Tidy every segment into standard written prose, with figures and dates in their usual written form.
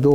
2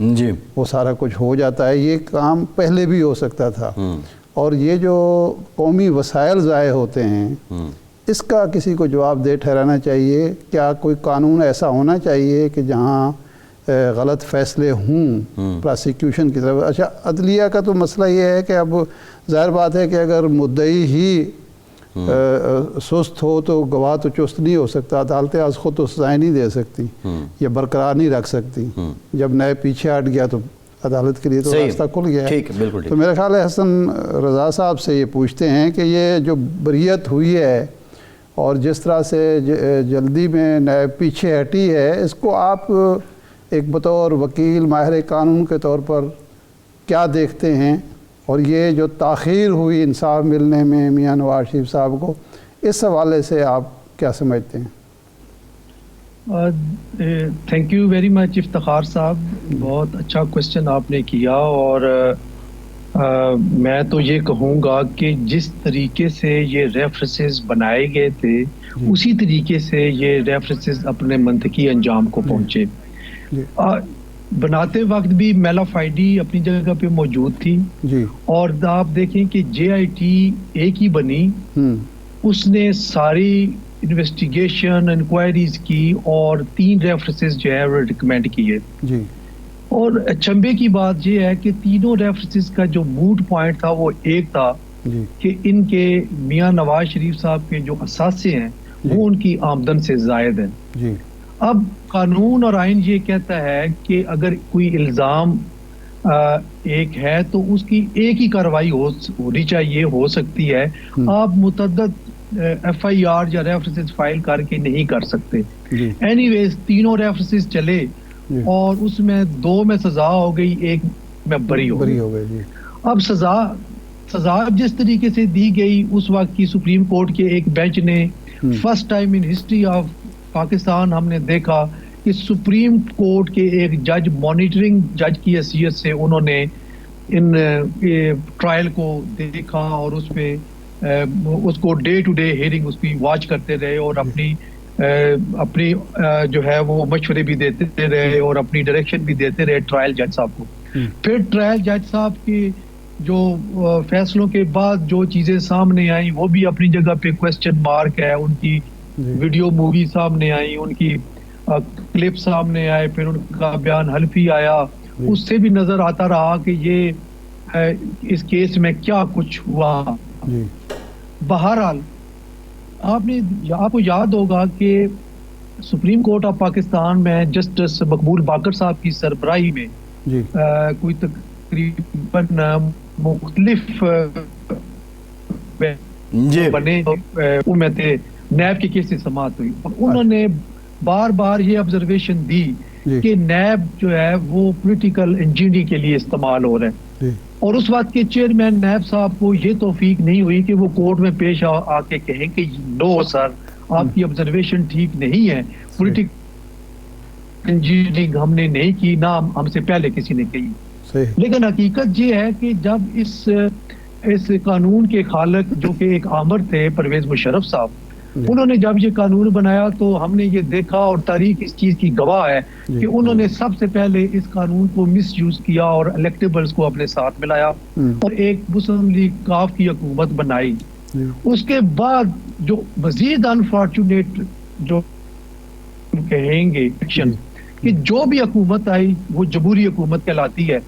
جی وہ سارا کچھ ہو جاتا ہے. یہ کام پہلے بھی ہو سکتا تھا. اور یہ جو قومی وسائل ضائع ہوتے ہیں اس کا کسی کو جواب دہ ٹھہرانا چاہیے. کیا کوئی قانون ایسا ہونا چاہیے کہ جہاں غلط فیصلے ہوں پراسیکیوشن کی طرف؟ اچھا عدلیہ کا تو مسئلہ یہ ہے کہ اب ظاہر بات ہے کہ اگر مدعی ہی سست ہو تو گواہ تو چست نہیں ہو سکتا. عدالت از خود تو سزائیں نہیں دے سکتی یا برقرار نہیں رکھ سکتی. جب نئے پیچھے ہٹ گیا تو عدالت کے لیے تو راستہ کھل گیا ہے. تو میرا خیال ہے حسن رضا صاحب سے یہ پوچھتے ہیں کہ یہ جو بریت ہوئی ہے اور جس طرح سے جلدی میں نئے پیچھے ہٹی ہے، اس کو آپ ایک بطور وکیل ماہر قانون کے طور پر کیا دیکھتے ہیں؟ اور یہ جو تاخیر ہوئی انصاف ملنے میں میاں نواز شریف صاحب کو، اس حوالے سے آپ کیا سمجھتے ہیں؟ Thank you very much Iftikhar صاحب، بہت اچھا کوشچن آپ نے کیا. اور میں تو یہ کہوں گا کہ جس طریقے سے یہ ریفرنسز بنائے گئے تھے اسی طریقے سے یہ ریفرنسز اپنے منطقی انجام کو پہنچے. بناتے وقت بھی میل آف آئی ڈی اپنی جگہ پہ موجود تھی. اور آپ دیکھیں کہ جے آئی ٹی ایک ہی بنی، اس نے ساری انویسٹیگیشن انکوائریز کی اور 3 ریفرنسز جو ہے وہ ریکمینڈ کیے. اور چمبے کی بات یہ ہے کہ تینوں ریفرنسز کا جو موڈ پوائنٹ تھا وہ ایک تھا کہ ان کے میاں نواز شریف صاحب کے جو اثاثے ہیں وہ ان کی آمدن سے زائد ہیں. اب قانون اور آئین یہ کہتا ہے کہ اگر کوئی الزام ایک ہے تو اس کی ایک ہی کارروائی ہونی چاہیے، ہو سکتی ہے. آپ متعدد ایف آئی آر یا ریفرنسز فائل کر کے نہیں کر سکتے. اینی ویز تینوں ریفرنسز چلے اور اس میں 2 میں سزا ہو گئی، 1 میں بری ہو گئی. اب سزا جس طریقے سے دی گئی اس وقت کی سپریم کورٹ کے ایک بینچ نے first time in history of Pakistan ہم نے دیکھا کہ سپریم کورٹ کے ایک جج مانیٹرنگ جج کی حیثیت سے انہوں نے ان ٹرائل کو دیکھا اور اس کو ڈے ٹو ڈے ہیئرنگ اس کی واچ کرتے رہے اور اپنی جو ہے وہ مشورے بھی دیتے رہے اور اپنی ڈائریکشن بھی دیتے رہے ٹرائل جج صاحب کو. پھر ٹرائل جج صاحب کے جو فیصلوں کے بعد جو چیزیں سامنے آئیں وہ بھی اپنی جگہ پہ کوسچن مارک ہے. ان کی ویڈیو مووی سامنے آئی، ان کی کلپ سامنے آئے، پھر ان کا بیان حلفی آیا. اس سے بھی نظر آتا رہا کہ یہ اس کیس میں کیا کچھ ہوا. بہرحال آپ کو یاد ہوگا کہ سپریم کورٹ آف پاکستان میں جسٹس مقبول باقر صاحب کی سربراہی میں کوئی تقریباً مختلف بنے میں تھے، نیب کے کیس سے سماعت ہوئی اور انہوں نے بار بار یہ آبزرویشن دی کہ نیب جو ہے وہ پولیٹیکل انجینئرنگ کے لیے استعمال ہو رہا ہے. اور اس وقت کے چیئرمین نیب صاحب کو یہ توفیق نہیں ہوئی کہ وہ کورٹ میں پیش آ کے کہیں کہ نو سر آپ کی آبزرویشن ٹھیک نہیں ہے، پولیٹیکل انجینئرنگ ہم نے نہیں کی، نہ ہم سے پہلے کسی نے کی. لیکن حقیقت یہ ہے کہ جب اس قانون کے خالق جو کہ ایک آمر تھے پرویز مشرف صاحب، انہوں نے جب یہ قانون بنایا تو ہم نے یہ دیکھا اور تاریخ اس چیز کی گواہ ہے کہ انہوں نے سب سے پہلے اس قانون کو مس یوز کیا اور الیکٹیبلز کو اپنے ساتھ ملایا اور ایک مسلم لیگ کاف کی حکومت بنائی. اس کے بعد جو مزید انفارچونیٹ جو کہیں گے ایکشن کہ جو بھی حکومت آئی وہ جمہوری حکومت کہلاتی ہے.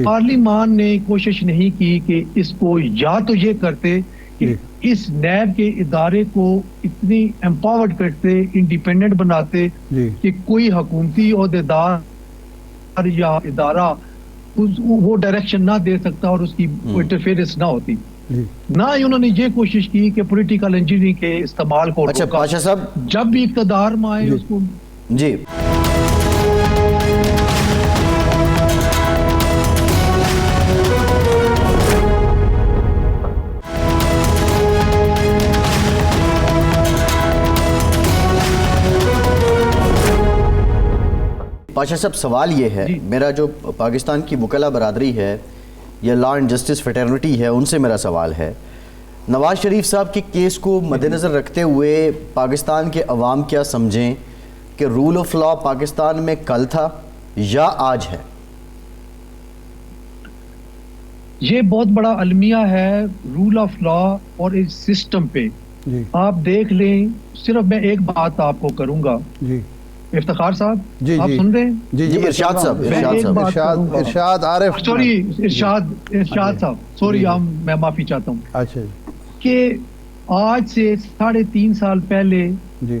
پارلیمان نے کوشش نہیں کی کہ اس کو یا تو یہ کرتے کہ اس نیب کے ادارے کو اتنی امپاورڈ کرتے، انڈیپینڈنٹ بناتے کہ کوئی حکومتی عہدیدار یا ادارہ وہ ڈائریکشن نہ دے سکتا اور اس کی انٹرفیئرنس نہ ہوتی. نہ ہی انہوں نے یہ کوشش کی کہ پولیٹیکل انجینئرنگ کے استعمال کو پاشا صاحب جب بھی اقتدار میں آئے اس کو جی پاشا صاحب سوال یہ ہے میرا، جو پاکستان کی وکلا برادری ہے یا لا اینڈ جسٹس فیٹرنٹی ہے، ان سے میرا سوال ہے، نواز شریف صاحب کے کیس کو مد نظر رکھتے ہوئے پاکستان کے عوام کیا سمجھیں کہ رول آف لا پاکستان میں کل تھا یا آج ہے؟ یہ بہت بڑا المیہ ہے رول آف لا اور اس سسٹم پہ. جی آپ دیکھ لیں, صرف میں ایک بات آپ کو کروں گا. جی افتخار صاحب, جی آپ جی سن رہے ہیں؟ جی جی ارشاد صاحب, میں ایک بات کروں گا. ارشاد عارف, سوری ارشاد صاحب, سوری میں معافی چاہتا ہوں اچھا جی کہ آج سے 3.5 سال پہلے جی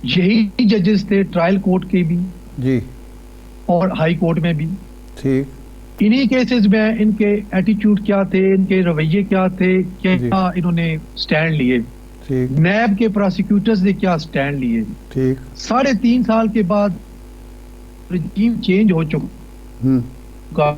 یہی ججز تھے ٹرائل کورٹ کے بھی جی اور ہائی کورٹ میں بھی. ٹھیک, انہی کیسز میں ان کے ایٹیٹیوڈ کیا تھے, ان کے رویے کیا تھے, کیا جی. انہوں نے سٹینڈ لیے, ٹھیک نیب کے پراسیکیوٹرز نے کیا سٹینڈ لیے. ٹھیک 3.5 سال کے بعد رجیم چینج ہو ہوں چکا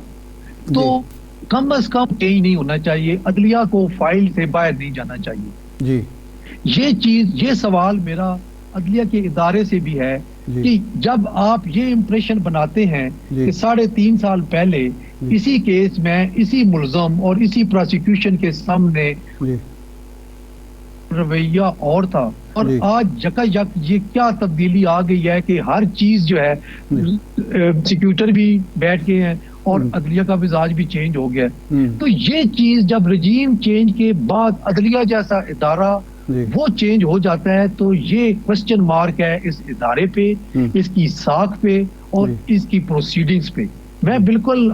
تو کم از کم چینج نہیں ہونا چاہیے, عدلیہ کو فائل سے باہر نہیں جانا چاہیے. جی یہ سوال میرا عدلیہ کے ادارے سے بھی ہے جی کہ جب آپ یہ امپریشن بناتے ہیں جی. کہ 3.5 سال پہلے اسی کیس میں اسی ملزم اور اسی پراسیکیوشن کے سامنے جی رویہ اور تھا, اور جی. آج یکا یک یہ کیا تبدیلی آ گئی ہے کہ ہر چیز جو ہے پراسیکیوٹر بھی بیٹھ گئے ہیں اور عدلیہ کا مزاج بھی چینج ہو گیا ہے. تو یہ چیز جب رجیم چینج کے بعد عدلیہ جیسا ادارہ جی. وہ چینج ہو جاتا ہے تو یہ کوسچن مارک ہے اس ادارے پہ, اس کی ساکھ پہ اور اس کی پروسیڈنگز پہ. میں بالکل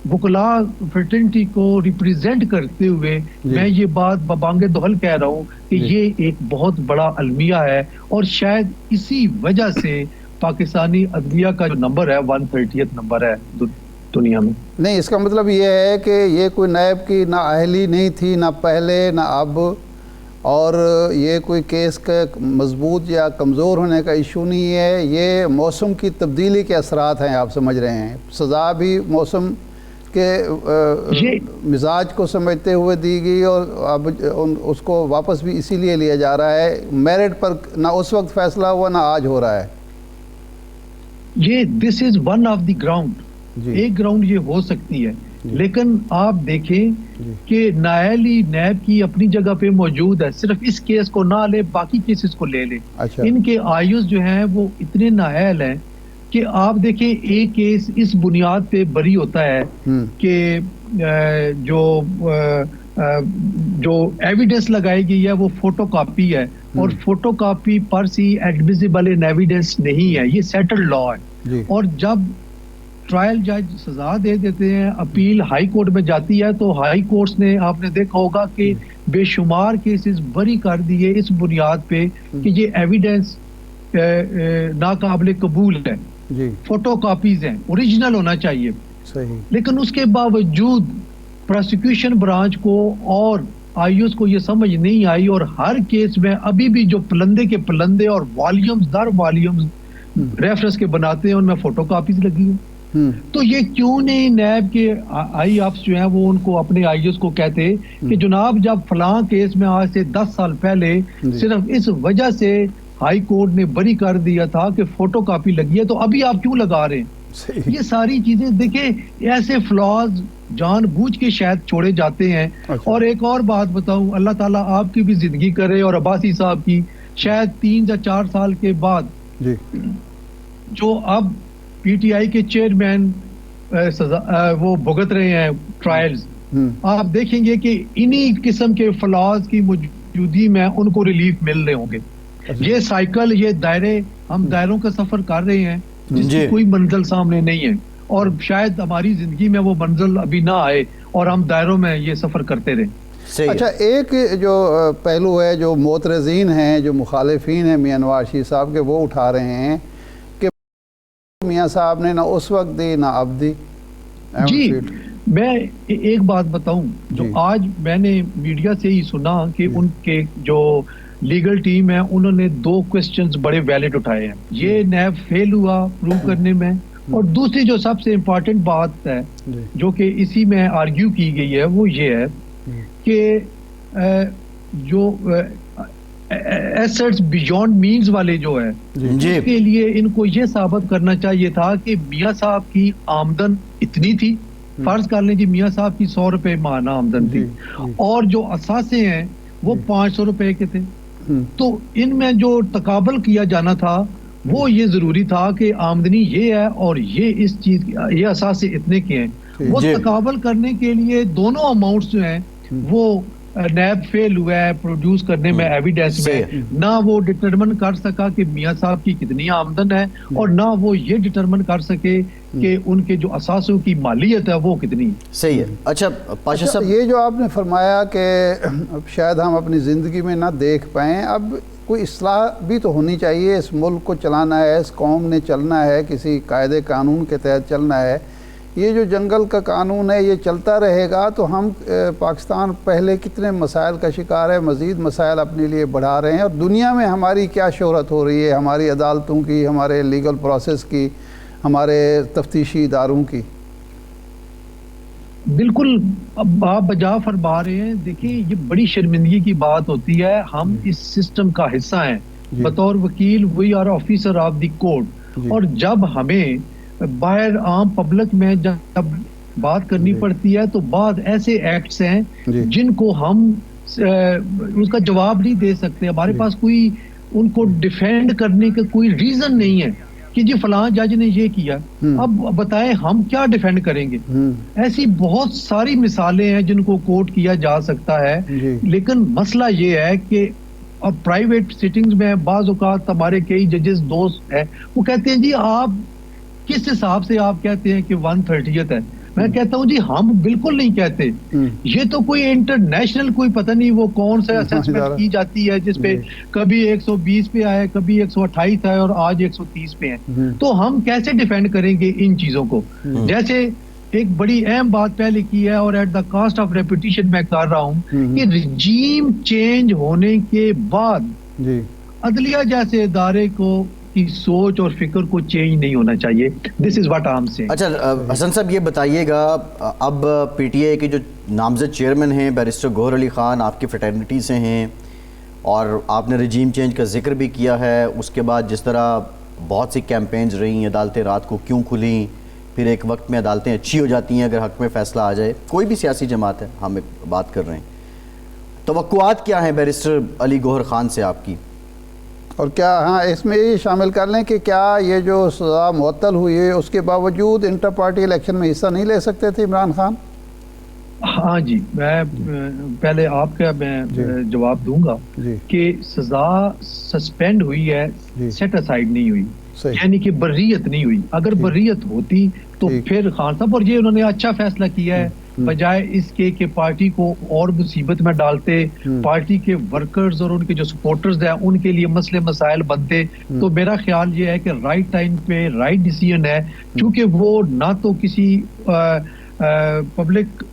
وکلاء فرٹرنٹی کو ریپریزنٹ کرتے ہوئے میں یہ بات ببانگ دہل کہہ رہا ہوں کہ یہ ایک بہت بڑا المیہ ہے, اور شاید اسی وجہ سے پاکستانی عدلیہ کا جو نمبر ہے 130th نمبر ہے دنیا میں. نہیں, اس کا مطلب یہ ہے کہ یہ کوئی نیب کی نہ اہلی نہیں تھی, نہ پہلے نہ اب, اور یہ کوئی کیس کا مضبوط یا کمزور ہونے کا ایشو نہیں ہے, یہ موسم کی تبدیلی کے اثرات ہیں, آپ سمجھ رہے ہیں. سزا بھی موسم کے مزاج کو سمجھتے ہوئے دی گئی, اور اب اس کو واپس بھی اسی لیے لیا جا رہا ہے, میرٹ پر نہ اس وقت فیصلہ ہوا نہ آج ہو رہا ہے. یہ this is one of the ground, ایک گراؤنڈ یہ ہو سکتی ہے, لیکن آپ دیکھیں کہ نااہلی نیب کی اپنی جگہ پہ موجود ہے, صرف اس کیس کو نہ لے باقی کیسز کو لے لے. ان کے آئیوز جو ہیں وہ اتنے نااہل ہیں کہ آپ دیکھیں ایک کیس اس بنیاد پہ بری ہوتا ہے کہ جو ایویڈنس لگائی گئی ہے وہ فوٹو کاپی ہے, اور فوٹو کاپی پر سی ایڈمیسیبل ان ایویڈنس نہیں ہے, یہ سیٹلڈ لا ہے. اور جب ٹرائل جج سزا دے دیتے ہیں, اپیل ہائی کورٹ میں جاتی ہے, تو ہائی کورٹس نے آپ نے دیکھا ہوگا کہ بے شمار کیسز بری کر دیے اس بنیاد پہ کہ یہ ایویڈنس ناقابل قبول ہے, فوٹو کاپیز ہیں, اوریجنل ہونا چاہیے. لیکن اس کے باوجود پراسیکیوشن برانچ کو اور آئیوز کو یہ سمجھ نہیں آئی, اور ہر کیس میں ابھی بھی جو پلندے کے پلندے اور والیومز در والیومز ریفرنس کے بناتے ہیں ان میں فوٹو کاپیز لگی ہیں. تو یہ کیوں نہیں نیب کے آئی آفس جو ہیں وہ ان کو اپنے آئیوز کو کہتے کہ جناب جب فلاں کیس میں آج سے 10 سال پہلے صرف اس وجہ سے ہائی کورٹ نے بری کر دیا تھا کہ فوٹو کاپی لگی ہے, تو ابھی آپ کیوں لگا رہے ہیں؟ یہ ساری چیزیں دیکھیں, ایسے فلاز جان بوجھ کے شاید چھوڑے جاتے ہیں. اور ایک اور بات بتاؤں, اللہ تعالیٰ آپ کی بھی زندگی کرے اور عباسی صاحب کی, شاید 3 یا 4 سال کے بعد جو اب پی ٹی آئی کے چیئرمین وہ بھگت رہے ہیں ٹرائلز, آپ دیکھیں گے کہ انہی قسم کے فلاز کی موجودگی میں ان کو ریلیف مل رہے ہوں گے. یہ سائیکل, یہ دائرے, ہم دائروں کا سفر کر رہے ہیں جس کی کوئی منزل سامنے نہیں ہے, اور شاید ہماری زندگی میں وہ منزل ابھی نہ آئے اور ہم دائروں میں یہ سفر کرتے رہیں. اچھا, ایک جو پہلو ہے جو معترضین ہیں, جو مخالفین ہیں میاں نواز شریف صاحب کے, وہ اٹھا رہے ہیں کہ میاں صاحب نے نہ اس وقت دی نہ اب دی. جی, میں ایک بات بتاؤں, جو آج میں نے میڈیا سے ہی سنا کہ ان کے جو لیگل ٹیم ہے انہوں نے 2 کوسچنز بڑے ویلڈ اٹھائے ہیں. یہ نیب فیل ہوا پروو کرنے میں, اور دوسری جو سب سے امپورٹنٹ بات ہے جو کہ اسی میں آرگیو کی گئی ہے وہ یہ ہے کہ جو ایسٹس بیونڈ مینز والے جو ہے اس کے لیے ان کو یہ ثابت کرنا چاہیے تھا کہ میاں صاحب کی آمدن اتنی تھی, فرض کر لیں جی میاں صاحب کی 100 روپے ماہانہ آمدن تھی, اور جو اثاثے ہیں وہ 500 روپے کے تھے, تو ان میں جو تقابل کیا جانا تھا وہ یہ ضروری تھا کہ آمدنی یہ ہے اور یہ اس چیز یہ اثاثے اتنے کے ہیں, وہ تقابل کرنے کے لیے دونوں اماؤنٹس جو ہیں وہ نیب فیل ہوا ہے پروڈیوس کرنے میں ایویڈنس میں. نہ وہ ڈٹرمن کر سکا کہ میاں صاحب کی کتنی آمدن ہے اور نہ وہ یہ ڈٹرمن کر سکے کہ ان کے جو اثاثوں کی مالیت ہے وہ کتنی. صحیح ہے. اچھا پاشا صاحب یہ جو آپ نے فرمایا کہ شاید ہم اپنی زندگی میں نہ دیکھ پائیں, اب کوئی اصلاح بھی تو ہونی چاہیے. اس ملک کو چلانا ہے, اس قوم نے چلنا ہے, کسی قاعدے قانون کے تحت چلنا ہے. یہ جو جنگل کا قانون ہے یہ چلتا رہے گا تو ہم پاکستان پہلے کتنے مسائل کا شکار ہے, مزید مسائل اپنے لیے بڑھا رہے ہیں. اور دنیا میں ہماری کیا شہرت ہو رہی ہے, ہماری عدالتوں کی, ہمارے لیگل پروسیس کی, ہمارے تفتیشی اداروں کی. بالکل اب آپ بجا فرما رہے ہیں. دیکھیں یہ بڑی شرمندگی کی بات ہوتی ہے, ہم اس سسٹم کا حصہ ہیں بطور وکیل. We are officer of the court, اور جب ہمیں باہر عام پبلک میں جب بات کرنی پڑتی ہے تو بعض ایسے ایکٹس ہیں جن کو ہم اس کا جواب نہیں دے سکتے. ہمارے پاس کوئی ان کو ڈیفینڈ کرنے کا کوئی ریزن نہیں ہے کہ جی فلاں جج نے یہ کیا. اب بتائیں ہم کیا ڈیفینڈ کریں گے. ایسی بہت ساری مثالیں ہیں جن کو کوٹ کیا جا سکتا ہے, لیکن مسئلہ یہ ہے کہ اب پرائیویٹ سیٹنگز میں بعض اوقات ہمارے کئی ججز دوست ہیں, وہ کہتے ہیں جی آپ کس حساب سے آپ کہتے ہیں کہ 130th ہے. میں کہتا ہوں جی ہم بالکل نہیں کہتے. یہ تو کوئی انٹرنیشنل کوئی پتہ نہیں وہ کون سا اسیسمنٹ کی جاتی ہے جس پہ کبھی 120 پہ آئے, کبھی 128 آئے اور آج 130 پہ ہیں. تو ہم کیسے ڈیفینڈ کریں گے ان چیزوں کو. جیسے ایک بڑی اہم بات پہلے کی ہے اور at the cost of repetition میں کر رہا ہوں کہ رجیم چینج ہونے کے بعد عدلیہ جیسے ادارے کو کی سوچ اور فکر کو چینج نہیں ہونا چاہیے. This is what I am seeing. اچھا حسن صاحب یہ بتائیے گا, اب پی ٹی آئی کے جو نامزد چیئرمین ہیں بیرسٹر گوہر علی خان آپ کی فریٹرنٹی سے ہیں, اور آپ نے رجیم چینج کا ذکر بھی کیا ہے. اس کے بعد جس طرح بہت سی کیمپینز رہیں, عدالتیں رات کو کیوں کھلیں, پھر ایک وقت میں عدالتیں اچھی ہو جاتی ہیں اگر حق میں فیصلہ آ جائے. کوئی بھی سیاسی جماعت ہے, ہم بات کر رہے ہیں, توقعات کیا ہیں بیرسٹر علی گوہر خان سے آپ کی؟ اور کیا ہاں اس میں یہ شامل کر لیں کہ کیا یہ جو سزا معطل ہوئی ہے اس کے باوجود انٹر پارٹی الیکشن میں حصہ نہیں لے سکتے تھے عمران خان؟ ہاں جی, میں پہلے آپ کا میں جواب دوں گا کہ سزا سسپینڈ ہوئی ہے, سیٹ اسائیڈ نہیں ہوئی, یعنی کہ بریت نہیں ہوئی. اگر بریت ہوتی تو پھر خان صاحب, اور یہ انہوں نے اچھا فیصلہ کیا ہے بجائے اس کے کہ پارٹی کو اور مصیبت میں ڈالتے, پارٹی کے ورکرز اور ان کے جو سپورٹرز ہیں ان کے لیے مسئلے مسائل بنتے. تو میرا خیال یہ ہے کہ رائٹ ٹائم پہ رائٹ ڈیسیژن ہے, چونکہ وہ نہ تو کسی پبلک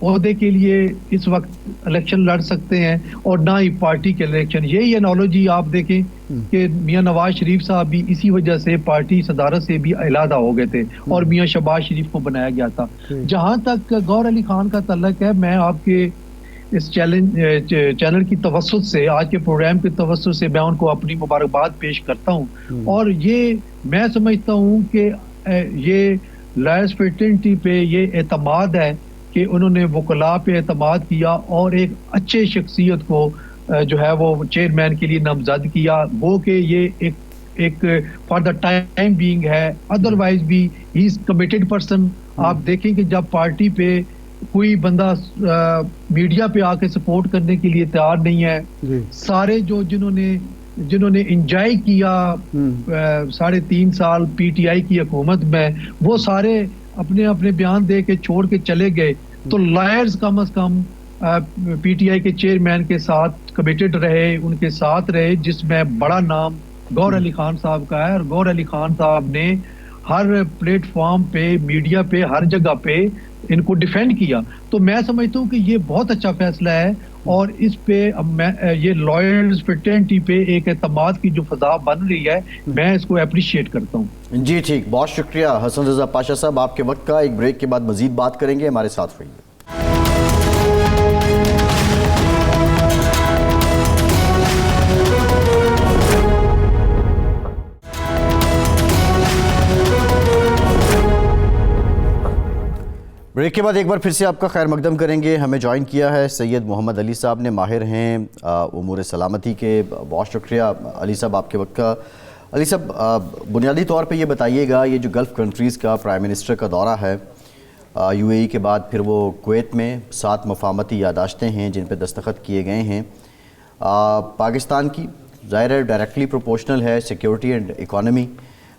عہدے کے لیے اس وقت الیکشن لڑ سکتے ہیں اور نہ ہی پارٹی کے الیکشن. یہی انالوجی آپ دیکھیں کہ میاں نواز شریف صاحب بھی اسی وجہ سے پارٹی صدارت سے بھی علیحدہ ہو گئے تھے اور میاں شہباز شریف کو بنایا گیا تھا. جہاں تک گوہر علی خان کا تعلق ہے, میں آپ کے اس چینل کی توسط سے, آج کے پروگرام کی توسط سے میں ان کو اپنی مبارکباد پیش کرتا ہوں. اور یہ میں سمجھتا ہوں کہ یہ لائرز فریٹرنٹی پہ یہ اعتماد ہے کہ انہوں نے وکلاء پہ اعتماد کیا اور ایک اچھے شخصیت کو جو ہے وہ چیئرمین کے لیے نامزد کیا. وہ کہ یہ ایک فار دا ٹائم بینگ ہے, ادروائز بھی ہی از کمیٹڈ پرسن. آپ دیکھیں کہ جب پارٹی پہ کوئی بندہ میڈیا پہ آ کے سپورٹ کرنے کے لیے تیار نہیں ہے, سارے جو جنہوں نے انجوائے کیا 3.5 سال پی ٹی آئی کی حکومت میں, وہ سارے اپنے اپنے بیان دے کے چھوڑ کے چلے گئے. تو lawyers come is come P T I کے چیئرمین کے ساتھ کمیٹڈ رہے, ان کے ساتھ رہے, جس میں بڑا نام گوہر علی خان صاحب کا ہے. اور گوہر علی خان صاحب نے ہر پلیٹ فارم پہ, میڈیا پہ, ہر جگہ پہ ان کو ڈیفینڈ کیا. تو میں سمجھتا ہوں کہ یہ بہت اچھا فیصلہ ہے, اور اس پہ یہ لائرز فریٹرنٹی پہ ایک اعتماد کی جو فضا بن رہی ہے, میں اس کو اپریشیٹ کرتا ہوں. جی ٹھیک, بہت شکریہ حسن رضا پاشا صاحب آپ کے وقت کا. ایک بریک کے بعد مزید بات کریں گے, ہمارے ساتھ رہیے. بریک کے بعد ایک بار پھر سے آپ کا خیر مقدم کریں گے. ہمیں جوائن کیا ہے سید محمد علی صاحب نے, ماہر ہیں امور سلامتی کے. بہت شکریہ علی صاحب آپ کے وقت کا. علی صاحب بنیادی طور پہ یہ بتائیے گا, یہ جو گلف کنٹریز کا پرائم منسٹر کا دورہ ہے, UAE کے بعد پھر وہ کویت میں 7 مفاہمتی یادداشتیں ہیں جن پہ دستخط کیے گئے ہیں. پاکستان کی ظاہر ہے ڈائریکٹلی پروپورشنل ہے سیکیورٹی اینڈ اکانومی،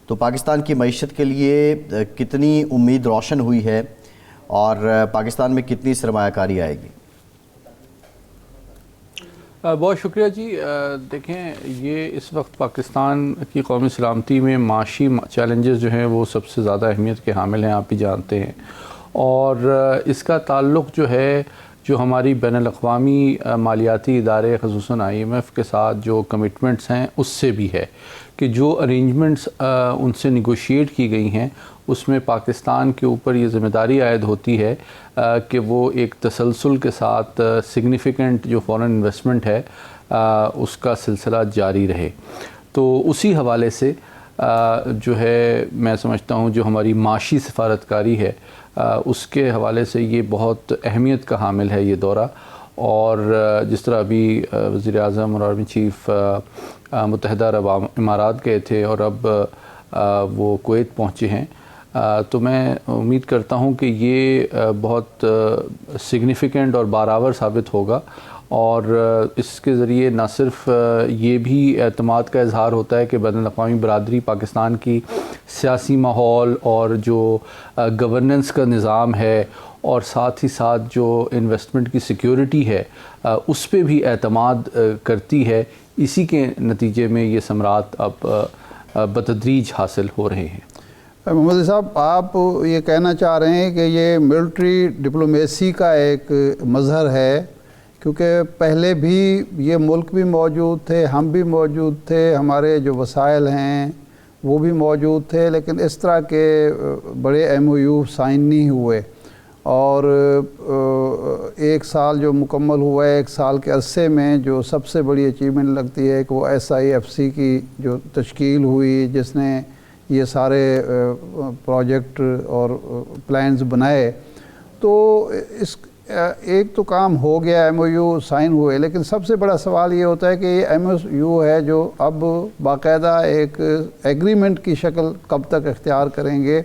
تو پاکستان کی معیشت کے لیے کتنی امید روشن ہوئی ہے اور پاکستان میں کتنی سرمایہ کاری آئے گی؟ بہت شکریہ جی. دیکھیں یہ اس وقت پاکستان کی قومی سلامتی میں معاشی چیلنجز جو ہیں وہ سب سے زیادہ اہمیت کے حامل ہیں، آپ بھی جانتے ہیں، اور اس کا تعلق جو ہے جو ہماری بین الاقوامی مالیاتی ادارے خصوصاً IMF کے ساتھ جو کمٹمنٹس ہیں اس سے بھی ہے کہ جو ارینجمنٹس ان سے نیگوشیٹ کی گئی ہیں اس میں پاکستان کے اوپر یہ ذمہ داری عائد ہوتی ہے کہ وہ ایک تسلسل کے ساتھ سگنیفیکنٹ جو فورن انویسٹمنٹ ہے اس کا سلسلہ جاری رہے. تو اسی حوالے سے جو ہے میں سمجھتا ہوں جو ہماری معاشی سفارتکاری ہے اس کے حوالے سے یہ بہت اہمیت کا حامل ہے یہ دورہ. اور جس طرح ابھی وزیر اعظم اور آرمی چیف متحدہ عرب امارات گئے تھے اور اب وہ کویت پہنچے ہیں، تو میں امید کرتا ہوں کہ یہ بہت سگنیفیکنٹ اور بارآور ثابت ہوگا، اور اس کے ذریعے نہ صرف یہ بھی اعتماد کا اظہار ہوتا ہے کہ بین الاقوامی برادری پاکستان کی سیاسی ماحول اور جو گورننس کا نظام ہے اور ساتھ ہی ساتھ جو انویسٹمنٹ کی سیکیورٹی ہے اس پہ بھی اعتماد کرتی ہے. اسی کے نتیجے میں یہ ثمرات اب بتدریج حاصل ہو رہے ہیں. محمد صاحب، آپ یہ کہنا چاہ رہے ہیں کہ یہ ملٹری ڈپلومیسی کا ایک مظہر ہے، کیونکہ پہلے بھی یہ ملک بھی موجود تھے، ہم بھی موجود تھے، ہمارے جو وسائل ہیں وہ بھی موجود تھے، لیکن اس طرح کے بڑے MOU سائن نہیں ہوئے. اور 1 سال جو مکمل ہوا ہے، 1 سال کے عرصے میں جو سب سے بڑی اچیومنٹ لگتی ہے کہ وہ SIFC کی جو تشکیل ہوئی، جس نے یہ سارے پروجیکٹ اور پلانز بنائے. تو اس ایک تو کام ہو گیا، MOU سائن ہوئے، لیکن سب سے بڑا سوال یہ ہوتا ہے کہ یہ MOU ہے جو اب باقاعدہ ایک ایگریمنٹ کی شکل کب تک اختیار کریں گے،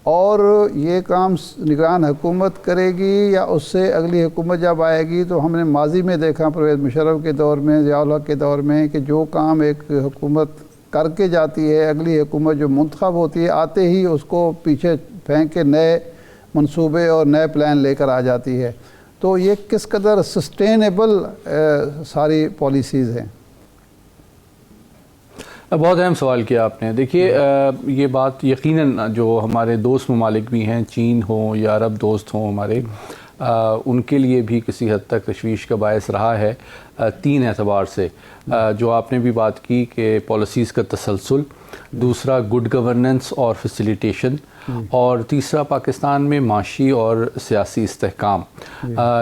اور یہ کام نگران حکومت کرے گی یا اس سے اگلی حکومت جب آئے گی. تو ہم نے ماضی میں دیکھا پرویز مشرف کے دور میں، ضیاء الحق کے دور میں، کہ جو کام ایک حکومت کر کے جاتی ہے، اگلی حکومت جو منتخب ہوتی ہے آتے ہی اس کو پیچھے پھینک کے نئے منصوبے اور نئے پلان لے کر آ جاتی ہے. تو یہ کس قدر سسٹینیبل ساری پالیسیز ہیں؟ بہت اہم سوال کیا آپ نے. دیکھیے یہ بات یقیناً جو ہمارے دوست ممالک بھی ہیں، چین ہوں یا عرب دوست ہوں ہمارے، ان کے لیے بھی کسی حد تک تشویش کا باعث رہا ہے 3 اعتبار سے. جو آپ نے بھی بات کی کہ پالیسیز کا تسلسل، دوسرا گڈ گورننس اور فیسیلیٹیشن، اور تیسرا پاکستان میں معاشی اور سیاسی استحکام.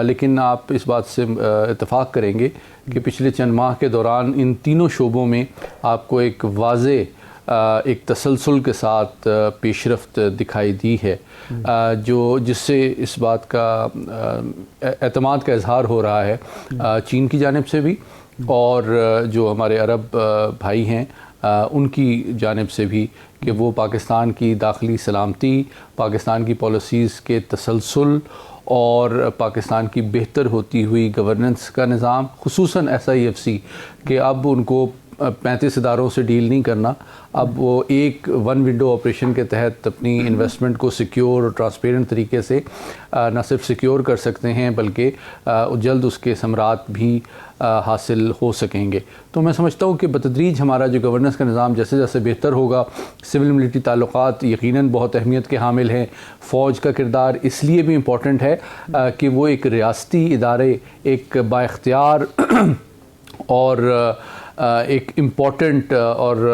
لیکن آپ اس بات سے اتفاق کریں گے کہ پچھلے چند ماہ کے دوران ان تینوں شعبوں میں آپ کو ایک واضح ایک تسلسل کے ساتھ پیش رفت دکھائی دی ہے، جس سے اس بات کا اعتماد کا اظہار ہو رہا ہے چین کی جانب سے بھی، اور جو ہمارے عرب بھائی ہیں ان کی جانب سے بھی، کہ وہ پاکستان کی داخلی سلامتی، پاکستان کی پالیسیز کے تسلسل اور پاکستان کی بہتر ہوتی ہوئی گورننس کا نظام، خصوصاً SIFC کہ اب ان کو 35 اداروں سے ڈیل نہیں کرنا، اب وہ ایک ون ونڈو آپریشن کے تحت اپنی انویسٹمنٹ کو سیکیور اور ٹرانسپیرنٹ طریقے سے نہ صرف سیکیور کر سکتے ہیں بلکہ جلد اس کے ثمرات بھی حاصل ہو سکیں گے. تو میں سمجھتا ہوں کہ بتدریج ہمارا جو گورننس کا نظام جیسے جیسے بہتر ہوگا، سول ملٹری تعلقات یقیناً بہت اہمیت کے حامل ہیں. فوج کا کردار اس لیے بھی امپورٹنٹ ہے کہ وہ ایک ریاستی ادارے، ایک بااختیار اور ایک امپورٹنٹ اور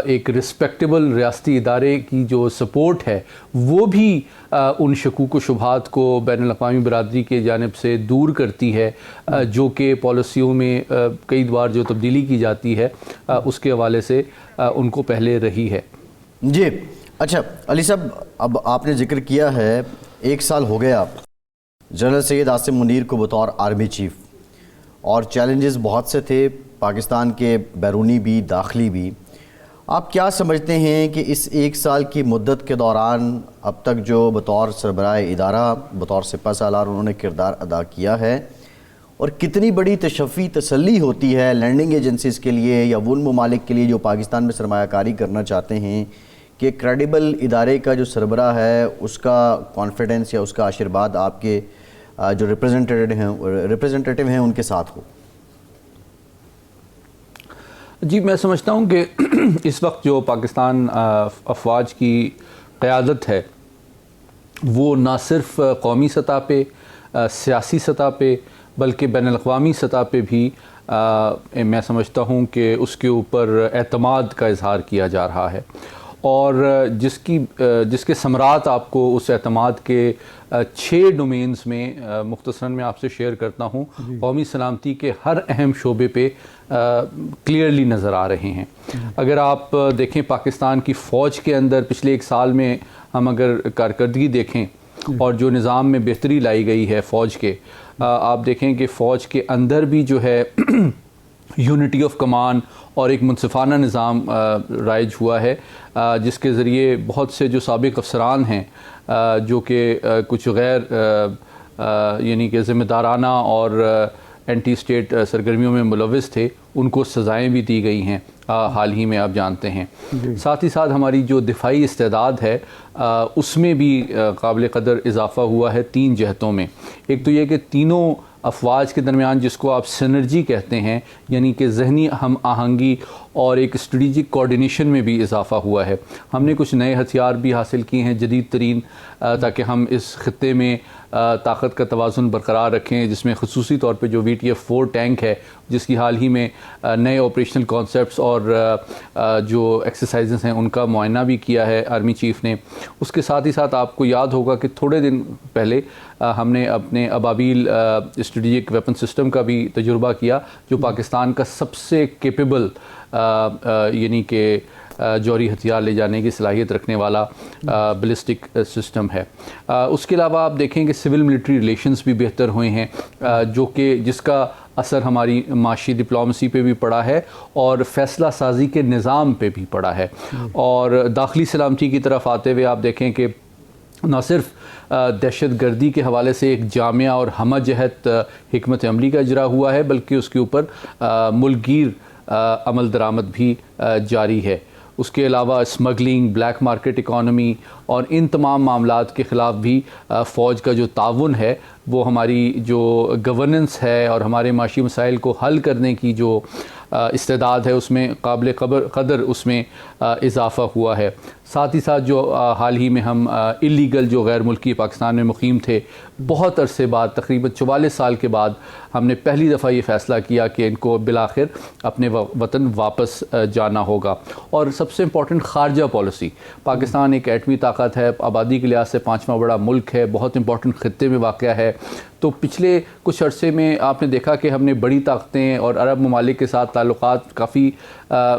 ایک رسپیکٹیبل ریاستی ادارے کی جو سپورٹ ہے وہ بھی ان شکوک و شبہات کو بین الاقوامی برادری کے جانب سے دور کرتی ہے، جو کہ پالیسیوں میں کئی بار جو تبدیلی کی جاتی ہے اس کے حوالے سے ان کو پہلے رہی ہے. جی اچھا علی صاحب، اب آپ نے ذکر کیا ہے 1 سال ہو گیا جنرل سید عاصم منیر کو بطور آرمی چیف، اور چیلنجز بہت سے تھے پاکستان کے بیرونی بھی داخلی بھی، آپ کیا سمجھتے ہیں کہ اس 1 سال کی مدت کے دوران اب تک جو بطور سربراہ ادارہ بطور سپہ سالار انہوں نے کردار ادا کیا ہے، اور کتنی بڑی تشفی تسلی ہوتی ہے لینڈنگ ایجنسیز کے لیے یا ان ممالک کے لیے جو پاکستان میں سرمایہ کاری کرنا چاہتے ہیں کہ کریڈیبل ادارے کا جو سربراہ ہے اس کا کانفیڈنس یا اس کا آشیرواد آپ کے جو ریپریزنٹیٹیو ہیں ان کے ساتھ ہو؟ جی میں سمجھتا ہوں کہ اس وقت جو پاکستان افواج کی قیادت ہے وہ نہ صرف قومی سطح پہ سیاسی سطح پہ بلکہ بین الاقوامی سطح پہ بھی میں سمجھتا ہوں کہ اس کے اوپر اعتماد کا اظہار کیا جا رہا ہے، اور جس کے ثمرات آپ کو اس اعتماد کے 6 ڈومینز میں مختصراً میں آپ سے شیئر کرتا ہوں، قومی سلامتی کے ہر اہم شعبے پہ کلیئرلی نظر آ رہے ہیں۔ اگر آپ دیکھیں پاکستان کی فوج کے اندر پچھلے 1 سال میں ہم اگر کارکردگی دیکھیں اور جو نظام میں بہتری لائی گئی ہے فوج کے، آپ دیکھیں کہ فوج کے اندر بھی جو ہے یونٹی آف کمان اور ایک منصفانہ نظام رائج ہوا ہے، جس کے ذریعے بہت سے جو سابق افسران ہیں جو کہ کچھ غیر یعنی کہ ذمہ دارانہ اور اینٹی اسٹیٹ سرگرمیوں میں ملوث تھے، ان کو سزائیں بھی دی گئی ہیں حال ہی میں، آپ جانتے ہیں۔ ساتھ ہی ساتھ ہماری جو دفاعی استعداد ہے اس میں بھی قابل قدر اضافہ ہوا ہے 3 جہتوں میں۔ ایک تو یہ کہ تینوں افواج کے درمیان جس کو آپ سینرجی کہتے ہیں، یعنی کہ ذہنی ہم آہنگی اور ایک اسٹریٹجک کوارڈینیشن میں بھی اضافہ ہوا ہے۔ ہم نے کچھ نئے ہتھیار بھی حاصل کیے ہیں جدید ترین، تاکہ ہم اس خطے میں طاقت کا توازن برقرار رکھیں، جس میں خصوصی طور پہ جو VTF-4 ٹینک ہے جس کی حال ہی میں نئے آپریشنل کانسیپٹس اور جو ایکسرسائزز ہیں ان کا معائنہ بھی کیا ہے آرمی چیف نے۔ اس کے ساتھ ہی ساتھ آپ کو یاد ہوگا کہ تھوڑے دن پہلے ہم نے اپنے ابابیل اسٹریٹجک ویپن سسٹم کا بھی تجربہ کیا، جو پاکستان کا سب سے کیپیبل یعنی کہ جوہری ہتھیار لے جانے کی صلاحیت رکھنے والا بلسٹک سسٹم ہے۔ اس کے علاوہ آپ دیکھیں کہ سول ملٹری ریلیشنز بھی بہتر ہوئے ہیں، جو کہ جس کا اثر ہماری معاشی ڈپلومسی پہ بھی پڑا ہے اور فیصلہ سازی کے نظام پہ بھی پڑا ہے۔ اور داخلی سلامتی کی طرف آتے ہوئے آپ دیکھیں کہ نہ صرف دہشت گردی کے حوالے سے ایک جامع اور ہمہ جہت حکمت عملی کا اجرا ہوا ہے، بلکہ اس کے اوپر ملک گیر عمل درآمد بھی جاری ہے۔ اس کے علاوہ اسمگلنگ، بلیک مارکیٹ اکانومی اور ان تمام معاملات کے خلاف بھی فوج کا جو تعاون ہے وہ ہماری جو گورننس ہے اور ہمارے معاشی مسائل کو حل کرنے کی جو استعداد ہے اس میں قابل قدر اس میں اضافہ ہوا ہے۔ ساتھ ہی ساتھ جو حال ہی میں ہم اللیگل جو غیر ملکی پاکستان میں مقیم تھے، بہت عرصے بعد تقریباً 44 سال کے بعد ہم نے پہلی دفعہ یہ فیصلہ کیا کہ ان کو بالآخر اپنے وطن واپس جانا ہوگا۔ اور سب سے امپورٹنٹ خارجہ پالیسی، پاکستان ایک ایٹمی طاقت ہے، آبادی کے لحاظ سے 5واں بڑا ملک ہے، بہت امپورٹنٹ خطے میں واقع ہے، تو پچھلے کچھ عرصے میں آپ نے دیکھا کہ ہم نے بڑی طاقتیں اور عرب ممالک کے ساتھ تعلقات کافی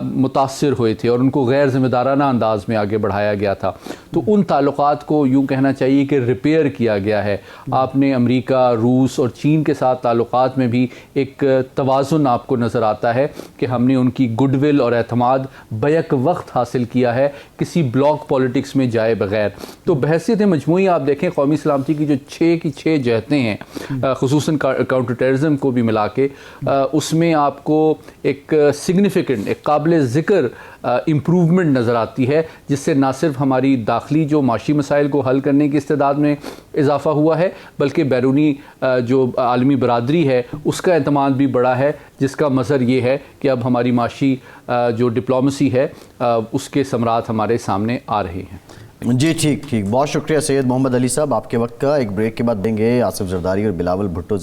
متاثر ہوئے تھے اور ان کو غیر ذمہ دارانہ انداز میں آگے بڑھایا گیا تھا، تو ان تعلقات کو یوں کہنا چاہیے کہ ریپیئر کیا گیا ہے۔ آپ نے امریکہ، روس اور چین کے ساتھ تعلقات میں بھی ایک توازن آپ کو نظر آتا ہے کہ ہم نے ان کی گڈ ول اور اعتماد بیک وقت حاصل کیا ہے، کسی بلاک پالیٹکس میں جائے بغیر۔ تو بحیثیت مجموعی آپ دیکھیں قومی سلامتی کی جو 6 کی 6 جہتیں ہیں، خصوصاً کاؤنٹر ٹیررزم کو بھی ملا کے، اس میں آپ کو ایک سگنیفیکنٹ، ایک قابل ذکر امپروومنٹ نظر آتی ہے، جس سے نہ صرف ہماری داخلی جو معاشی مسائل کو حل کرنے کی استعداد میں اضافہ ہوا ہے، بلکہ بیرونی جو عالمی برادری ہے اس کا اعتماد بھی بڑھا ہے، جس کا مظہر یہ ہے کہ اب ہماری معاشی جو ڈپلومسی ہے اس کے ثمرات ہمارے سامنے آ رہے ہیں۔ جی ٹھیک، بہت شکریہ سید محمد علی صاحب آپ کے وقت کا۔ ایک بریک کے بعد دیں گے آصف زرداری اور بلاول بھٹو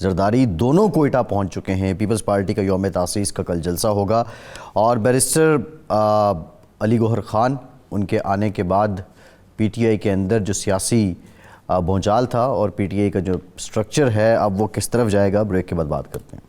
زرداری دونوں کوئٹہ پہنچ چکے ہیں۔ پیپلز پارٹی کا یوم تاسیس کا کل جلسہ ہوگا اور بیرسٹر علی گوہر خان ان کے آنے کے بعد پی ٹی آئی کے اندر جو سیاسی بھونچال تھا اور پی ٹی آئی کا جو سٹرکچر ہے اب وہ کس طرف جائے گا، بریک کے بعد بات کرتے ہیں۔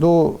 2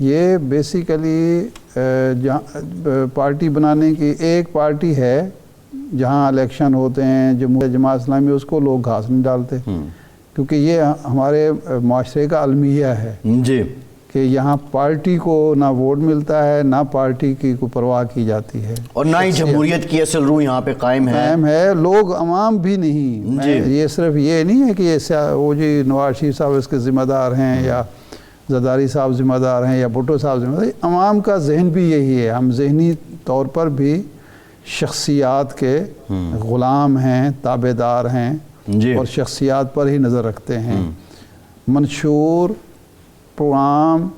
یہ بیسیکلی پارٹی بنانے کی ایک پارٹی ہے جہاں الیکشن ہوتے ہیں، جماعت اسلامی، اس کو لوگ گھاس نہیں ڈالتے، کیونکہ یہ ہمارے معاشرے کا المیہ ہے جی کہ یہاں پارٹی کو نہ ووٹ ملتا ہے، نہ پارٹی کی کوئی پرواہ کی جاتی ہے، اور نہ ہی جمہوریت کی اصل روح یہاں پہ قائم ہے، لوگ عوام بھی نہیں۔ یہ صرف یہ نہیں ہے کہ وہ جی نواز شریف صاحب اس کے ذمہ دار ہیں یا زرداری صاحب ذمہ دار ہیں یا بھٹو صاحب ذمہ دار، عوام کا ذہن بھی یہی ہے، ہم ذہنی طور پر بھی شخصیات کے غلام ہیں، تابع دار ہیں، اور شخصیات پر ہی نظر رکھتے ہیں۔ منشور، پروگرام،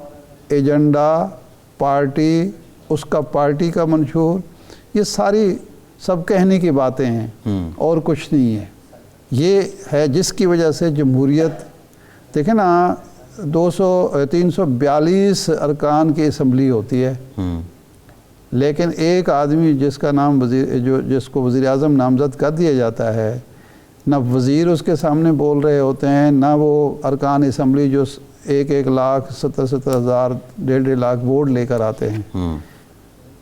ایجنڈا، پارٹی، اس کا پارٹی کا منشور، یہ ساری سب کہنے کی باتیں ہیں اور کچھ نہیں ہے۔ یہ ہے جس کی وجہ سے جمہوریت، دیکھیں نا 342 ارکان کی اسمبلی ہوتی ہے، لیکن ایک آدمی جس کا نام جس کو وزیر اعظم نامزد کر دیا جاتا ہے، نہ وزیر اس کے سامنے بول رہے ہوتے ہیں، نہ وہ ارکان اسمبلی جو 1 لاکھ 70 ہزار 1.5 لاکھ ووٹ لے کر آتے ہیں۔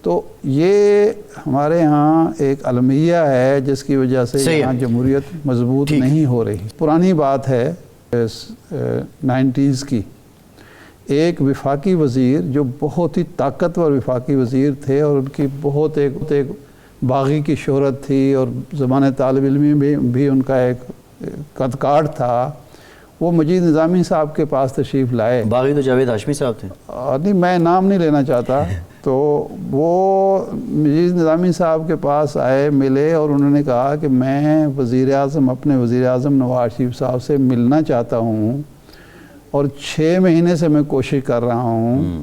تو یہ ہمارے ہاں ایک المیہ ہے جس کی وجہ سے یہاں جمہوریت مضبوط نہیں ہو رہی۔ پرانی بات ہے 90s کی، ایک وفاقی وزیر جو بہت ہی طاقتور وفاقی وزیر تھے اور ان کی بہت ایک باغی کی شہرت تھی، اور زمانہ طالب علمی میں بھی ان کا ایک قد کاٹ تھا، وہ مجید نظامی صاحب کے پاس تشریف لائے۔ باغی تو جاوید ہاشمی صاحب تھے، نہیں میں نام نہیں لینا چاہتا، تو وہ مجید نظامی صاحب کے پاس آئے، ملے، اور انہوں نے کہا کہ میں اپنے وزیر اعظم نواز شریف صاحب سے ملنا چاہتا ہوں، اور 6 مہینے سے میں کوشش کر رہا ہوں،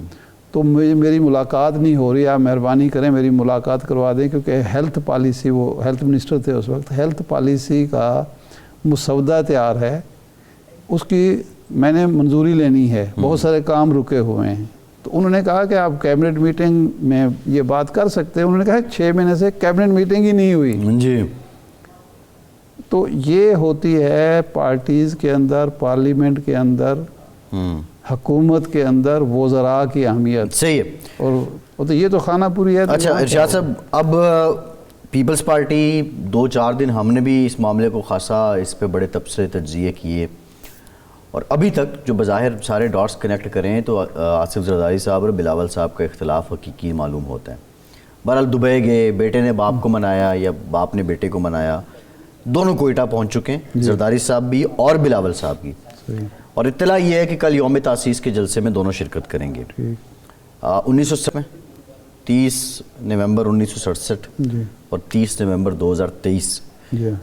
تو میری ملاقات نہیں ہو رہی، آپ مہربانی کریں میری ملاقات کروا دیں، کیونکہ ہیلتھ پالیسی، وہ ہیلتھ منسٹر تھے اس وقت، ہیلتھ پالیسی کا مسودہ تیار ہے، اس کی میں نے منظوری لینی ہے، بہت سارے کام رکے ہوئے ہیں۔ تو انہوں نے کہا کہ آپ کیبنٹ میٹنگ میں یہ بات کر سکتے ہیں، انہوں نے کہا 6 مہینے سے کیبنٹ میٹنگ ہی نہیں ہوئی۔ جی تو یہ ہوتی ہے پارٹیز کے اندر، پارلیمنٹ کے اندر، حکومت کے اندر وزراء کی اہمیت۔ صحیح ہے، اور تو یہ تو خانہ پوری ہے۔ اچھا ارشاد صاحب، اب پیپلز پارٹی 2-4 دن ہم نے بھی اس معاملے کو خاصا اس پہ بڑے تبصرے تجزیے کیے، اور ابھی تک جو بظاہر سارے ڈاٹس کنیکٹ کریں تو آصف زرداری صاحب اور بلاول صاحب کا اختلاف حقیقی معلوم ہوتا ہے۔ بہرحال دبئی گئے، بیٹے نے باپ کو منایا یا باپ نے بیٹے کو منایا، دونوں کوئٹہ پہنچ چکے ہیں، زرداری صاحب بھی اور بلاول صاحب کی، اور اطلاع یہ ہے کہ کل یوم تاسیس کے جلسے میں دونوں شرکت کریں گے۔ 30 نومبر 1967 اور 30 نومبر 2023،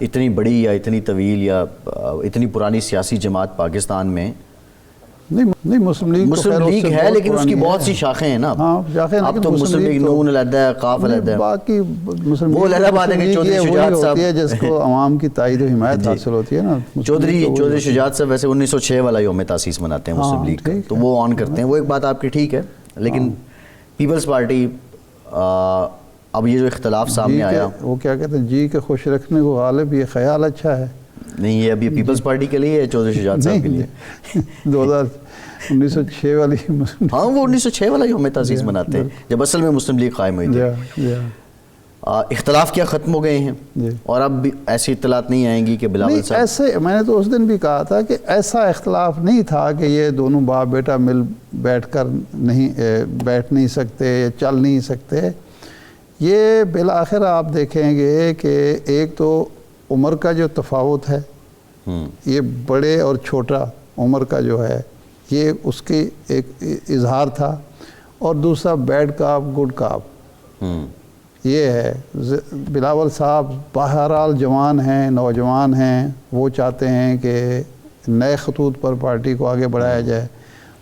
اتنی بڑی یا اتنی طویل یا اتنی پرانی سیاسی جماعت پاکستان میں نہیں، مسلم لیگ ہے، لیکن اس کی بہت سی شاخیں ہیں نا۔ اب تو مسلم لیگ نون علیحدہ ہے، قاف علیحدہ ہے، باقی مسلم وہ علیحدہ بات ہے کہ چودھری شجاعت صاحب جس کو عوام کی تائید و حمایت حاصل ہوتی ہے نا۔ چودھری شجاعت صاحب ویسے 1906 والا یوم تاسیس مناتے ہیں مسلم لیگ کا، تو وہ آن کرتے ہیں، وہ ایک بات آپ کی ٹھیک ہے، لیکن پیپلز پارٹی اب یہ جو اختلاف سامنے آیا، وہ کیا کہتے ہیں، جی کے خوش رکھنے کو غالب، یہ خیال اچھا ہے نہیں، یہ اب یہ پیپلز پارٹی کے لیے ہے چودھری شجاعت صاحب کے لیے 1906 والی، ہاں وہ 1906 والا یوم تاسیس مناتے ہیں جب اصل میں مسلم لیگ قائم ہوئی تھی۔ اختلاف کیا ختم ہو گئے ہیں، اور اب بھی ایسی اطلاعات نہیں آئیں گی کہ بلاول صاحب ایسے، میں نے تو اس دن بھی کہا تھا کہ ایسا اختلاف نہیں تھا کہ یہ دونوں باپ بیٹا بیٹھ نہیں سکتے، چل نہیں سکتے۔ یہ بالآخر آپ دیکھیں گے کہ ایک تو عمر کا جو تفاوت ہے، یہ بڑے اور چھوٹا عمر کا جو ہے، یہ اس کی ایک اظہار تھا، اور دوسرا بیڈ کاپ گڈ کاپ یہ ہے۔ بلاول صاحب بہرحال جوان ہیں، نوجوان ہیں، وہ چاہتے ہیں کہ نئے خطوط پر پارٹی کو آگے بڑھایا جائے۔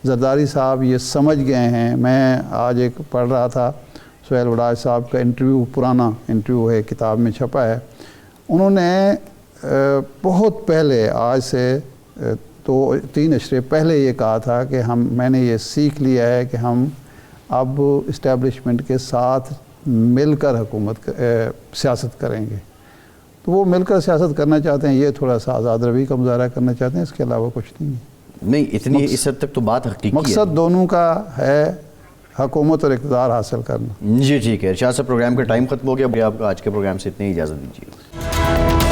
زرداری صاحب یہ سمجھ گئے ہیں۔ میں آج ایک پڑھ رہا تھا سہیل وڑاج صاحب کا انٹرویو، پرانا انٹرویو ہے، کتاب میں چھپا ہے، انہوں نے بہت پہلے، آج سے 2-3 اشرے پہلے یہ کہا تھا کہ میں نے یہ سیکھ لیا ہے کہ ہم اب اسٹیبلشمنٹ کے ساتھ مل کر سیاست کریں گے۔ تو وہ مل کر سیاست کرنا چاہتے ہیں، یہ تھوڑا سا آزاد روی کا مظاہرہ کرنا چاہتے ہیں، اس کے علاوہ کچھ نہیں ہے۔ نہیں اتنی اس حد تک تو بات حقیقی ہے. مقصد دونوں کا ہے حکومت اور اقتدار حاصل کرنا. جی ٹھیک ہے ارشاد صاحب، پروگرام کا ٹائم ختم ہو گیا. آپ آج کے پروگرام سے اتنی اجازت دیجیے.